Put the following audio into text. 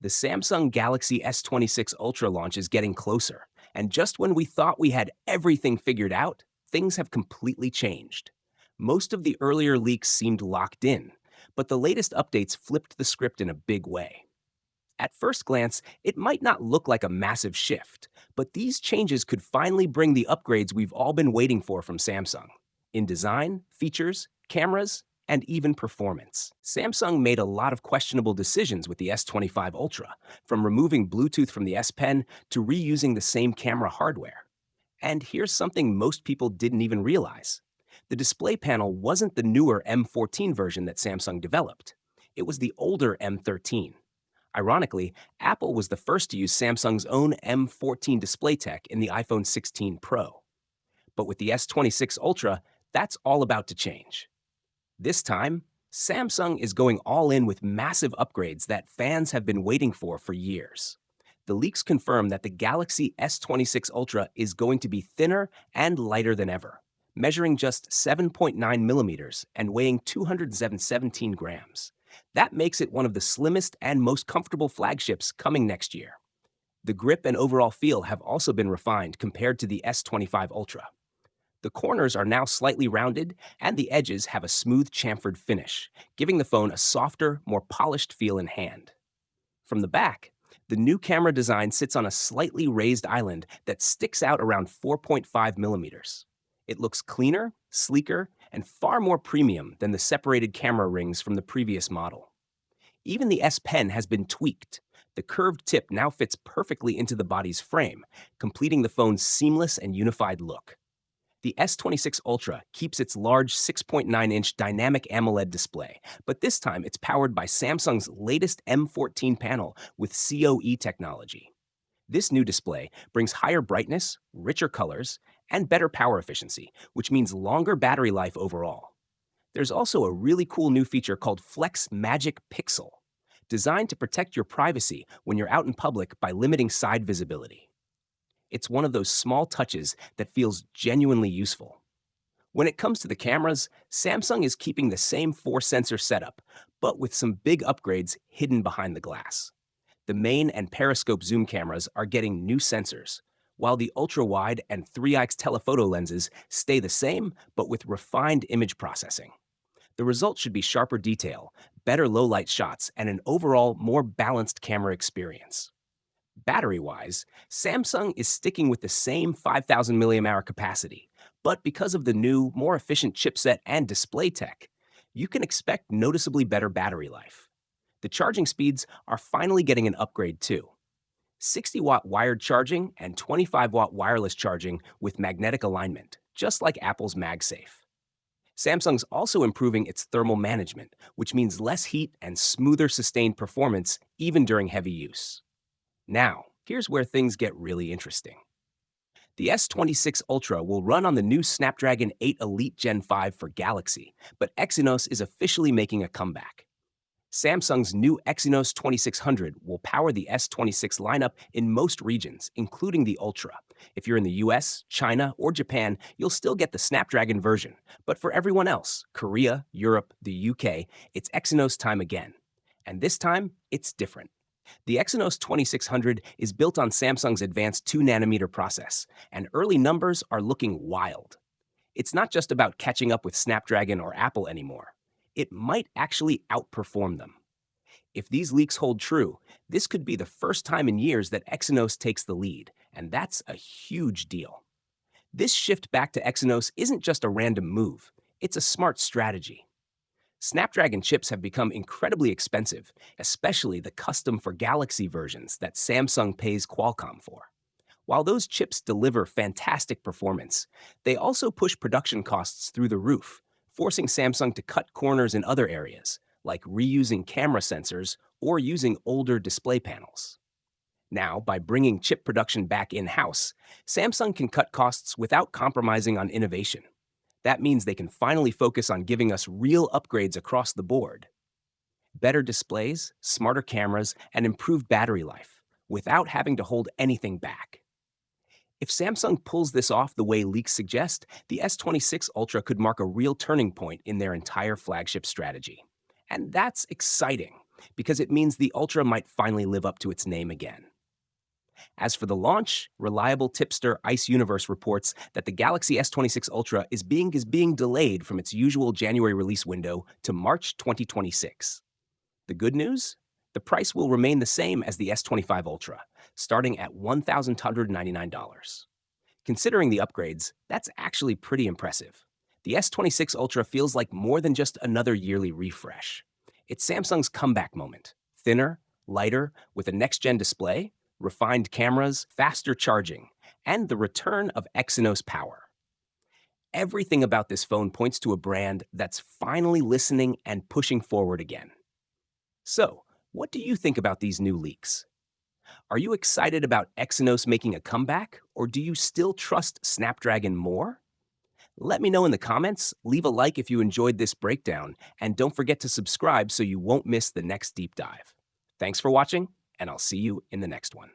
The Samsung Galaxy S26 Ultra launch is getting closer, and just when we thought we had everything figured out, things have completely changed. Most of the earlier leaks seemed locked in, but the latest updates flipped the script in a big way. At first glance, it might not look like a massive shift, but these changes could finally bring the upgrades we've all been waiting for from Samsung in design, features, cameras, and even performance. Samsung made a lot of questionable decisions with the S25 Ultra, from removing Bluetooth from the S Pen to reusing the same camera hardware. And here's something most people didn't even realize. The display panel wasn't the newer M14 version that Samsung developed. It was the older M13. Ironically, Apple was the first to use Samsung's own M14 display tech in the iPhone 16 Pro. But with the S26 Ultra, that's all about to change. This time, Samsung is going all in with massive upgrades that fans have been waiting for years. The leaks confirm that the Galaxy S26 Ultra is going to be thinner and lighter than ever, measuring just 7.9 millimeters and weighing 217 grams. That makes it one of the slimmest and most comfortable flagships coming next year. The grip and overall feel have also been refined compared to the S25 Ultra. The corners are now slightly rounded, and the edges have a smooth chamfered finish, giving the phone a softer, more polished feel in hand. From the back, the new camera design sits on a slightly raised island that sticks out around 4.5 millimeters. It looks cleaner, sleeker, and far more premium than the separated camera rings from the previous model. Even the S Pen has been tweaked. The curved tip now fits perfectly into the body's frame, completing the phone's seamless and unified look. The S26 Ultra keeps its large 6.9-inch dynamic AMOLED display, but this time it's powered by Samsung's latest M14 panel with COE technology. This new display brings higher brightness, richer colors, and better power efficiency, which means longer battery life overall. There's also a really cool new feature called Flex Magic Pixel, designed to protect your privacy when you're out in public by limiting side visibility. It's one of those small touches that feels genuinely useful. When it comes to the cameras, Samsung is keeping the same 4-sensor setup, but with some big upgrades hidden behind the glass. The main and periscope zoom cameras are getting new sensors, while the ultra-wide and 3x telephoto lenses stay the same but with refined image processing. The result should be sharper detail, better low-light shots, and an overall more balanced camera experience. Battery-wise, Samsung is sticking with the same 5,000 mAh capacity, but because of the new, more efficient chipset and display tech, you can expect noticeably better battery life. The charging speeds are finally getting an upgrade too. 60-watt wired charging and 25-watt wireless charging with magnetic alignment, just like Apple's MagSafe. Samsung's also improving its thermal management, which means less heat and smoother sustained performance even during heavy use. Now, here's where things get really interesting. The S26 Ultra will run on the new Snapdragon 8 Elite Gen 5 for Galaxy, but Exynos is officially making a comeback. Samsung's new Exynos 2600 will power the S26 lineup in most regions, including the Ultra. If you're in the US, China, or Japan, you'll still get the Snapdragon version. But for everyone else, Korea, Europe, the UK, it's Exynos time again. And this time, it's different. The Exynos 2600 is built on Samsung's advanced 2nm process, and early numbers are looking wild. It's not just about catching up with Snapdragon or Apple anymore. It might actually outperform them. If these leaks hold true, this could be the first time in years that Exynos takes the lead, and that's a huge deal. This shift back to Exynos isn't just a random move, it's a smart strategy. Snapdragon chips have become incredibly expensive, especially the custom for Galaxy versions that Samsung pays Qualcomm for. While those chips deliver fantastic performance, they also push production costs through the roof, forcing Samsung to cut corners in other areas, like reusing camera sensors or using older display panels. Now, by bringing chip production back in-house, Samsung can cut costs without compromising on innovation. That means they can finally focus on giving us real upgrades across the board. Better displays, smarter cameras, and improved battery life, without having to hold anything back. If Samsung pulls this off the way leaks suggest, the S26 Ultra could mark a real turning point in their entire flagship strategy. And that's exciting. because it means the Ultra might finally live up to its name again. As for the launch, reliable tipster Ice Universe reports that the Galaxy S26 Ultra is being delayed from its usual January release window to March 2026. The good news? The price will remain the same as the S25 Ultra, starting at $1,199. Considering the upgrades, that's actually pretty impressive. The S26 Ultra feels like more than just another yearly refresh. It's Samsung's comeback moment: thinner, lighter, with a next-gen display, refined cameras, faster charging, and the return of Exynos power. Everything about this phone points to a brand that's finally listening and pushing forward again. So, what do you think about these new leaks? Are you excited about Exynos making a comeback, or do you still trust Snapdragon more? Let me know in the comments, leave a like if you enjoyed this breakdown, and don't forget to subscribe so you won't miss the next deep dive. Thanks for watching, and I'll see you in the next one.